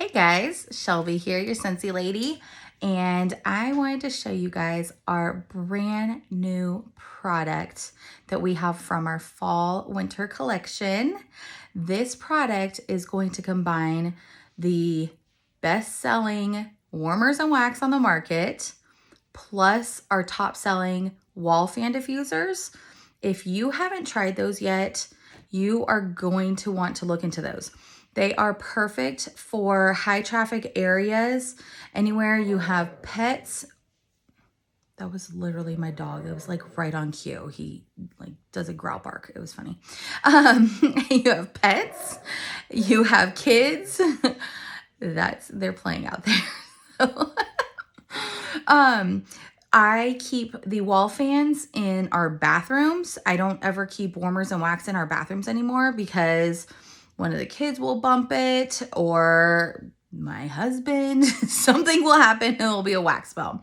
Hey guys, Shelby here, your Scentsy lady, and I wanted to show you guys our brand new product that we have from our fall winter collection. This product is going to combine the best-selling warmers and wax on the market plus our top-selling wall fan diffusers. If you haven't tried those yet, you are going to want to look into those. They are perfect for high traffic areas, anywhere you have pets. That was literally my dog. It was like right on cue. He like does a growl bark. It was funny. You have pets, you have kids. They're playing out there. I keep the wall fans in our bathrooms. I don't ever keep warmers and wax in our bathrooms anymore because one of the kids will bump it or my husband, something will happen and it'll be a wax spell.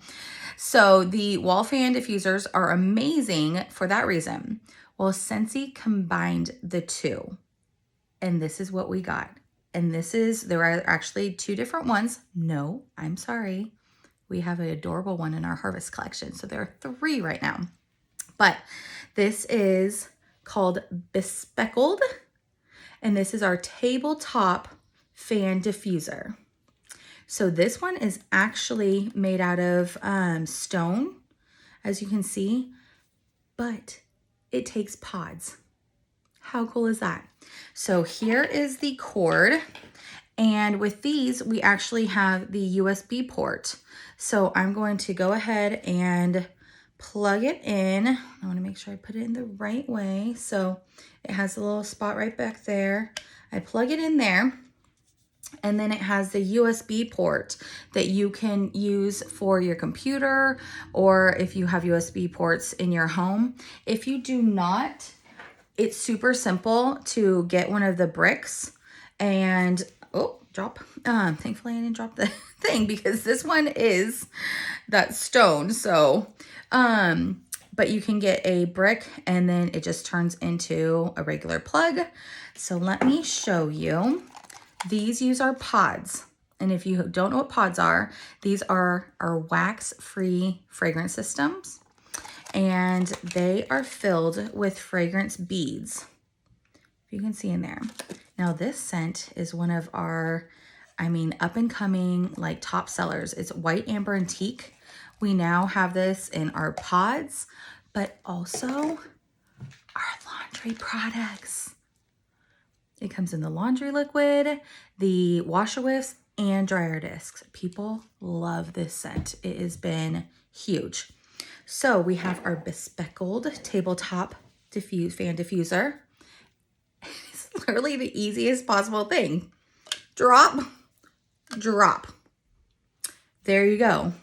So the wall fan diffusers are amazing for that reason. Well, Scentsy combined the two and this is what we got. And there are actually two different ones. No, I'm sorry. We have an adorable one in our harvest collection. So there are three right now. But this is called Bespeckled. And this is our tabletop fan diffuser. So this one is actually made out of stone, as you can see, but it takes pods. How cool is that? So here is the cord. And with these, we actually have the USB port. So I'm going to go ahead and plug it in. I want to make sure I put it in the right way. So it has a little spot right back there. I plug it in there. And then it has the USB port that you can use for your computer or if you have USB ports in your home. If you do not, it's super simple to get one of the bricks and drop. Thankfully I didn't drop the thing because this one is that stone. So, but you can get a brick and then it just turns into a regular plug. So let me show you. These use our pods. And if you don't know what pods are, these are our wax-free fragrance systems. And they are filled with fragrance beads. You can see in there. Now this scent is one of our, up and coming like top sellers. It's white amber and teak. We now have this in our pods, but also our laundry products. It comes in the laundry liquid, the washer whiffs, and dryer discs. People love this scent. It has been huge. So we have our Bespeckled tabletop fan diffuser. It's literally the easiest possible thing. Drop, drop. There you go.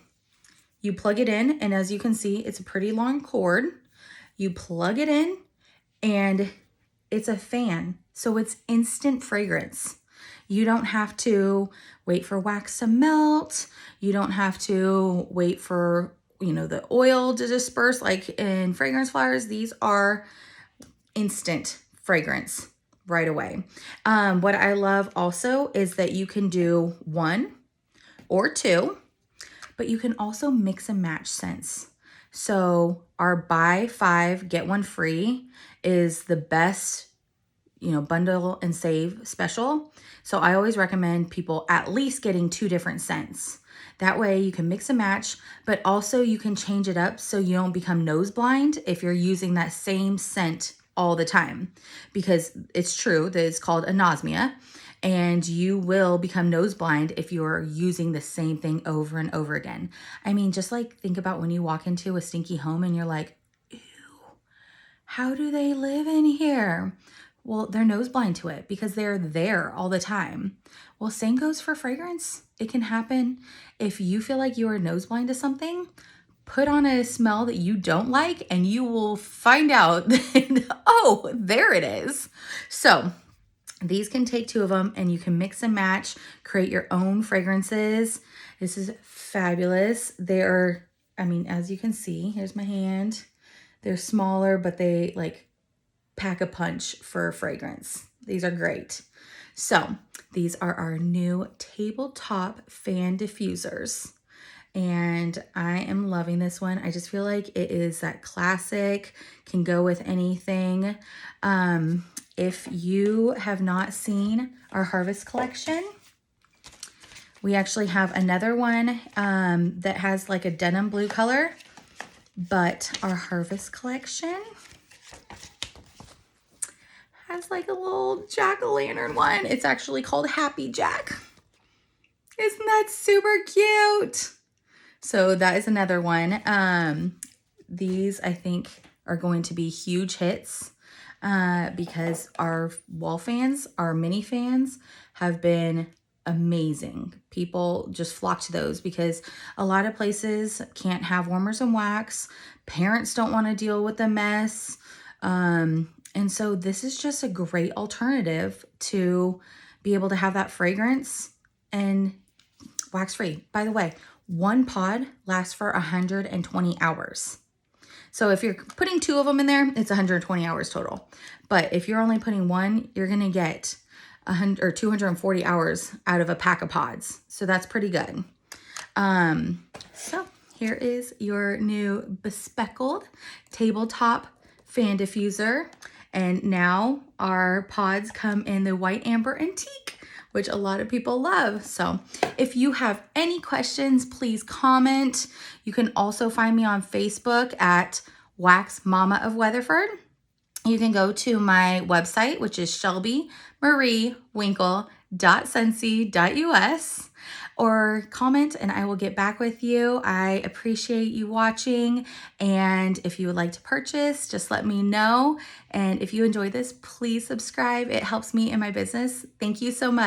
You plug it in, and as you can see, it's a pretty long cord. You plug it in, and it's a fan. So it's instant fragrance. You don't have to wait for wax to melt. You don't have to wait for, the oil to disperse like in fragrance flowers. These are instant fragrance right away. What I love also is that you can do one or two, but you can also mix and match scents. So our buy 5, get 1 free is the best bundle and save special. So I always recommend people at least getting 2 different scents. That way you can mix and match, but also you can change it up so you don't become nose blind if you're using that same scent all the time. Because it's true that it's called anosmia and you will become nose blind if you're using the same thing over and over again. Just like think about when you walk into a stinky home and you're like, ew, how do they live in here? Well, they're nose blind to it because they're there all the time. Well, same goes for fragrance. It can happen if you feel like you are nose blind to something, put on a smell that you don't like and you will find out that, oh, there it is. So these can take 2 of them and you can mix and match, create your own fragrances. This is fabulous. They're, as you can see, here's my hand. They're smaller, but they pack a punch for fragrance. These are great. So these are our new tabletop fan diffusers. And I am loving this one. I just feel like it is that classic, can go with anything. If you have not seen our Harvest collection, we actually have another one that has like a denim blue color, but our Harvest collection has like a little jack-o'-lantern one. It's actually called Happy Jack. Isn't that super cute? So that is another one. These I think are going to be huge hits because our wall fans, our mini fans have been amazing. People just flock to those because a lot of places can't have warmers and wax. Parents don't want to deal with the mess. And so this is just a great alternative to be able to have that fragrance and wax free. By the way, one pod lasts for 120 hours. So if you're putting 2 of them in there, it's 120 hours total. But if you're only putting 1, you're going to get 100 or 240 hours out of a pack of pods. So that's pretty good. So here is your new bespeckled tabletop fan diffuser. And now our pods come in the white amber antique, which a lot of people love. So if you have any questions, please comment. You can also find me on Facebook at Wax Mama of Weatherford. You can go to my website, which is shelbymariewinkle.scentsy.us, or comment and I will get back with you. I appreciate you watching. And if you would like to purchase, just let me know. And if you enjoy this, please subscribe. It helps me in my business. Thank you so much.